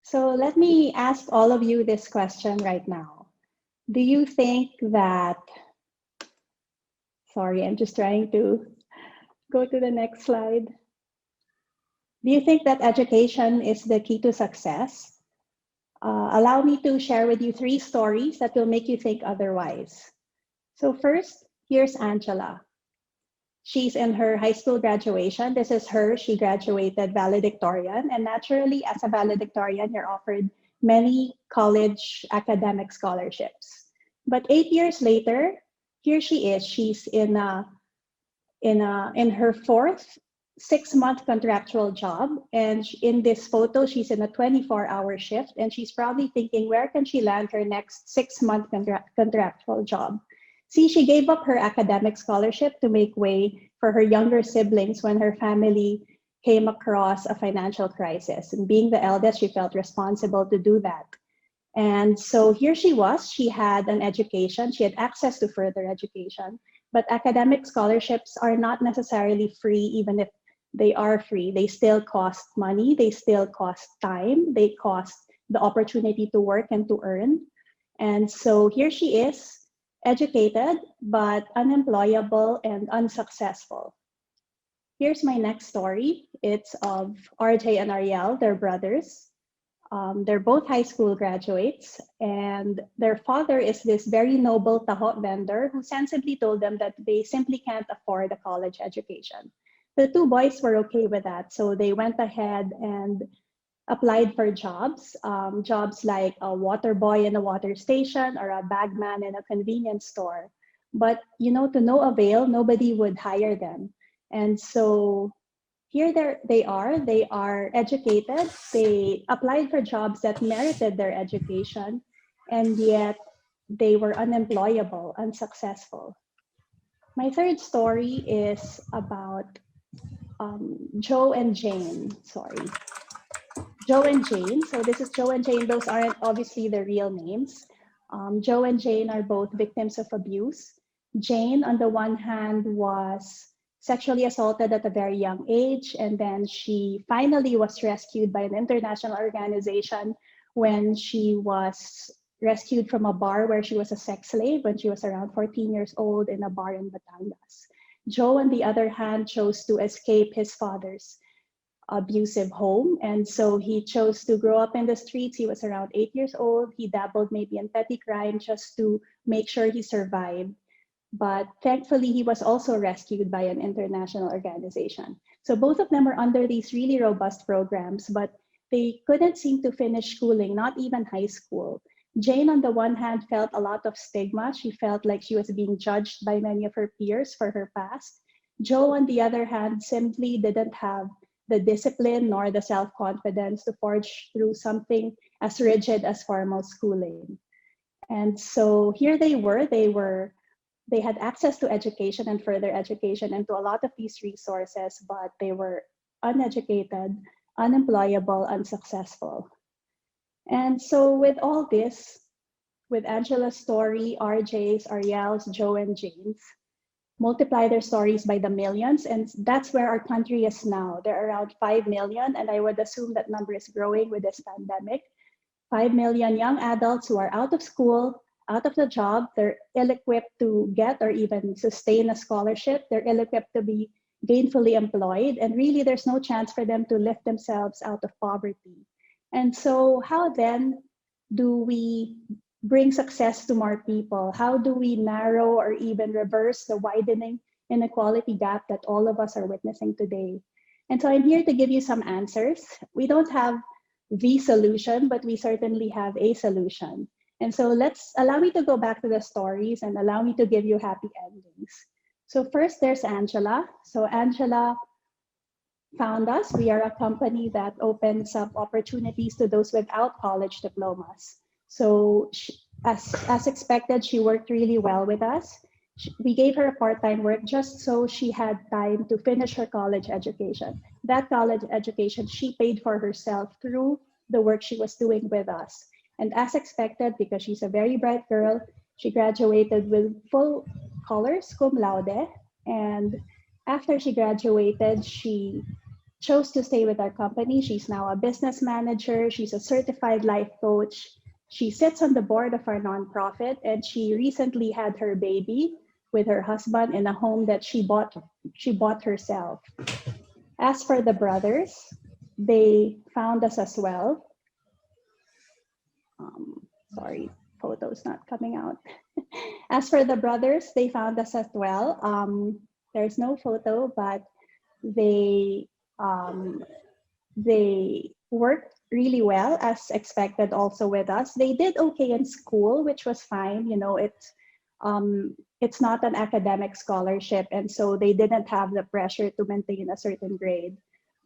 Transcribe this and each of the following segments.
So let me ask all of you this question right now. Do you think that, sorry, I'm just trying to go to the next slide. Do you think that education is the key to success? Allow me to share with you three stories that will make you think otherwise. So first, here's Angela. She's in her high school graduation. This is her. She graduated valedictorian. And naturally, as a valedictorian, you're offered many college academic scholarships. But 8 years later, here she is. She's in her fourth 6 month contractual job. And in this photo, she's in a 24-hour shift. And she's probably thinking, where can she land her next 6 month contractual job? See, she gave up her academic scholarship to make way for her younger siblings when her family came across a financial crisis. And being the eldest, she felt responsible to do that. And so here she was. She had an education, she had access to further education, but academic scholarships are not necessarily free, even if they are free. They still cost money, they still cost time, they cost the opportunity to work and to earn. And so here she is, educated, but unemployable and unsuccessful. Here's my next story. It's of RJ and Ariel, they're brothers. They're both high school graduates, and their father is this very noble taho vendor who sensibly told them that they simply can't afford a college education. The two boys were okay with that, so they went ahead and applied for jobs, jobs like a water boy in a water station or a bagman in a convenience store. But to no avail, nobody would hire them. And so here they are educated, they applied for jobs that merited their education, and yet they were unemployable, unsuccessful. My third story is about Joe and Jane. Sorry. Joe and Jane. So this is Joe and Jane. Those aren't obviously the real names. Joe and Jane are both victims of abuse. Jane, on the one hand, was sexually assaulted at a very young age, and then she finally was rescued by an international organization when she was rescued from a bar where she was a sex slave when she was around 14 years old in a bar in Batangas. Joe, on the other hand, chose to escape his father's abusive home. And so he chose to grow up in the streets. He was around 8 years old. He dabbled maybe in petty crime just to make sure he survived. But thankfully, he was also rescued by an international organization. So both of them were under these really robust programs, but they couldn't seem to finish schooling, not even high school. Jane, on the one hand, felt a lot of stigma. She felt like she was being judged by many of her peers for her past. Joe, on the other hand, simply didn't have the discipline nor the self-confidence to forge through something as rigid as formal schooling. And so here they had access to education and further education and to a lot of these resources, but they were uneducated, unemployable, unsuccessful. And so with all this, with Angela's story, RJ's, Ariel's, Joe and Jane's, multiply their stories by the millions, and that's where our country is now. There are around 5 million, and I would assume that number is growing with this pandemic. 5 million young adults who are out of school, out of the job, they're ill-equipped to get or even sustain a scholarship, they're ill-equipped to be gainfully employed, and really there's no chance for them to lift themselves out of poverty. And so how then do we bring success to more people? How do we narrow or even reverse the widening inequality gap that all of us are witnessing today? And so I'm here to give you some answers. We don't have the solution, but we certainly have a solution. And so allow me to go back to the stories and allow me to give you happy endings. So first there's Angela. So Angela found us. We are a company that opens up opportunities to those without college diplomas. So as expected, she worked really well with us. We gave her a part-time work just so she had time to finish her college education. That college education she paid for herself through the work she was doing with us. And as expected, because she's a very bright girl, she graduated with full colors, cum laude. And after she graduated, she chose to stay with our company. She's now a business manager. She's a certified life coach. She sits on the board of our nonprofit, and she recently had her baby with her husband in a home that she bought herself. As for the brothers, they found us as well. Sorry, photo's not coming out. As for the brothers, they found us as well. There's no photo, but they um, they worked really well as expected also with us. They did okay in school, which was fine. It's not an academic scholarship, and so they didn't have the pressure to maintain a certain grade.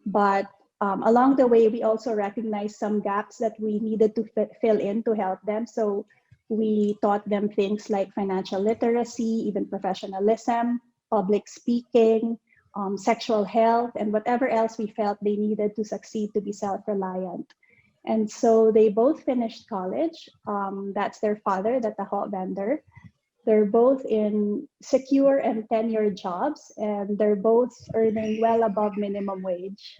But along the way, we also recognized some gaps that we needed to fill in to help them. So we taught them things like financial literacy, even professionalism, public speaking, sexual health, and whatever else we felt they needed to succeed to be self-reliant. And so they both finished college. That's their father, the taho vendor. They're both in secure and tenured jobs, and they're both earning well above minimum wage.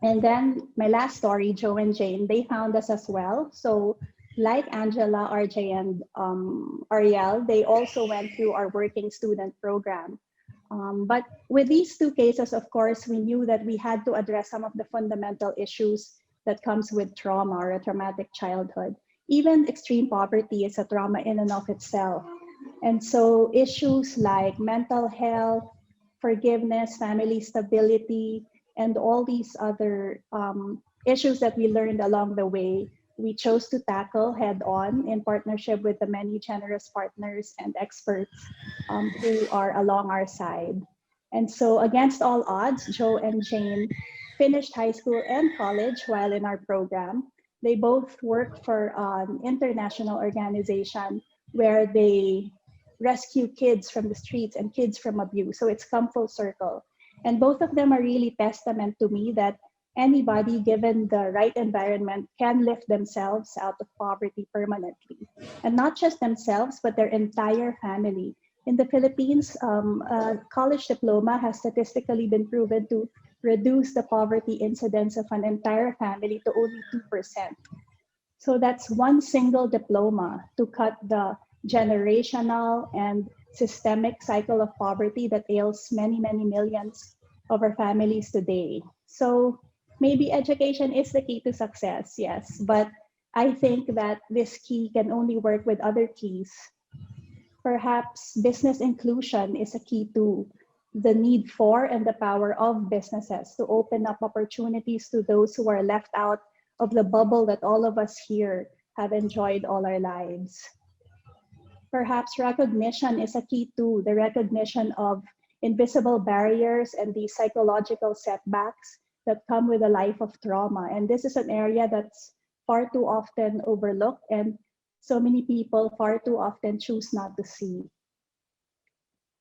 And then my last story, Joe and Jane, they found us as well. So like Angela, RJ, and Ariel, they also went through our working student program. But with these two cases, of course, we knew that we had to address some of the fundamental issues that comes with trauma or a traumatic childhood. Even extreme poverty is a trauma in and of itself. And so issues like mental health, forgiveness, family stability, and all these other issues that we learned along the way, we chose to tackle head on in partnership with the many generous partners and experts who are along our side. And so, against all odds, Joe and Jane finished high school and college while in our program. They both work for an international organization where they rescue kids from the streets and kids from abuse. So it's come full circle. And both of them are really testament to me that anybody given the right environment can lift themselves out of poverty permanently. And not just themselves, but their entire family. In the Philippines, a college diploma has statistically been proven to reduce the poverty incidence of an entire family to only 2%. So that's one single diploma to cut the generational and systemic cycle of poverty that ails many, many millions of our families today. So maybe education is the key to success, yes, but I think that this key can only work with other keys. Perhaps business inclusion is a key to the need for and the power of businesses to open up opportunities to those who are left out of the bubble that all of us here have enjoyed all our lives. Perhaps recognition is a key to the recognition of invisible barriers and the psychological setbacks that come with a life of trauma. And this is an area that's far too often overlooked, and so many people far too often choose not to see.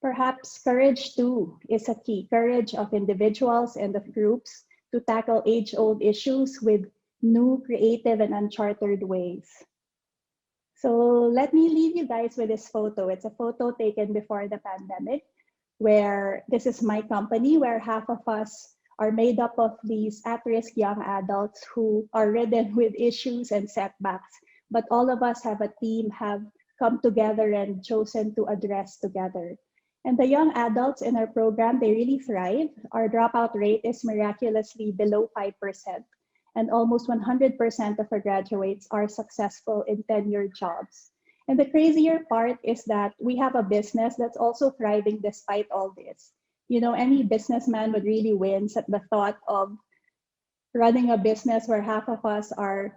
Perhaps courage too is a key, courage of individuals and of groups to tackle age-old issues with new, creative, and uncharted ways. So let me leave you guys with this photo. It's a photo taken before the pandemic, where this is my company, where half of us are made up of these at-risk young adults who are ridden with issues and setbacks. But all of us have a team, have come together and chosen to address together. And the young adults in our program, they really thrive. Our dropout rate is miraculously below 5%. And almost 100% of our graduates are successful in tenured jobs. And the crazier part is that we have a business that's also thriving despite all this. You know, any businessman would really wince at the thought of running a business where half of us are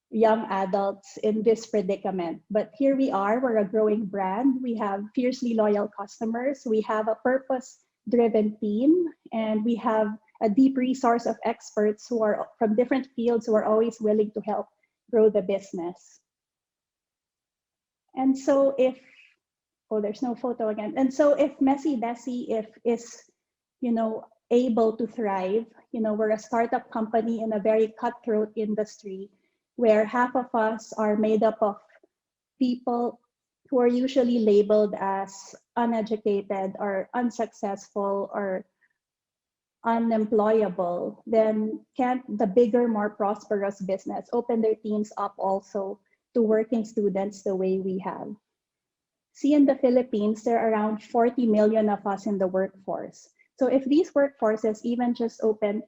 young adults in this predicament. But here we are, we're a growing brand. We have fiercely loyal customers. We have a purpose-driven team, and we have a deep resource of experts who are from different fields who are always willing to help grow the business. And so if, oh, there's no photo again. And so if Messy Bessie is, you know, able to thrive, you know, we're a startup company in a very cutthroat industry where half of us are made up of people who are usually labeled as uneducated or unsuccessful or, unemployable, then can't the bigger, more prosperous business open their teams up also to working students the way we have? See, in the Philippines, there are around 40 million of us in the workforce. So if these workforces even just open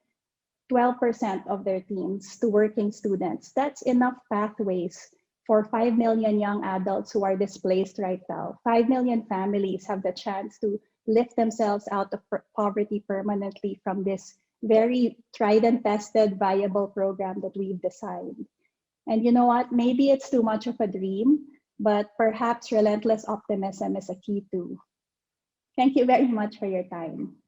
12% of their teams to working students, that's enough pathways for 5 million young adults who are displaced right now. 5 million families have the chance to lift themselves out of poverty permanently from this very tried and tested viable program that we've designed. And you know what? Maybe it's too much of a dream, but perhaps relentless optimism is a key too. Thank you very much for your time.